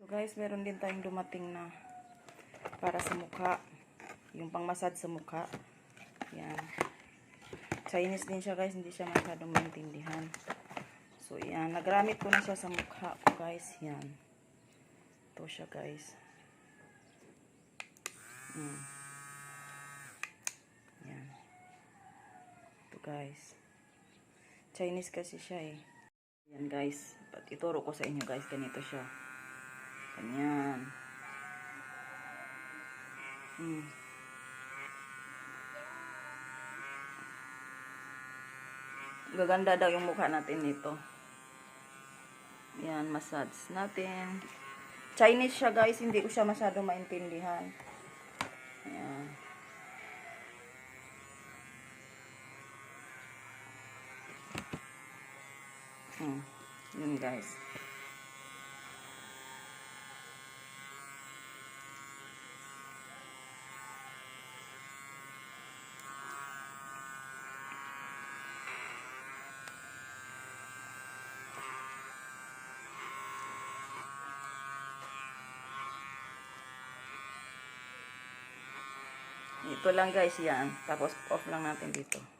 Guys, meron din tayong dumating na para sa mukha. Yung pang-massage sa mukha. Yan. Chinese din siya guys, hindi siya masyadong maintindihan. So yan, nagamit ko na siya sa mukha ko guys. Yan. Ito siya guys. Yan. Ito guys. Chinese kasi siya eh. Yan guys. Ituro ko sa inyo guys. Ganito siya. Ganyan. Gaganda daw yung mukha natin nito. Yan, massage natin. Chinese siya guys. Hindi ko siya masyado maintindihan. Yan. Yun guys. Ito lang guys yan. Tapos off lang natin dito.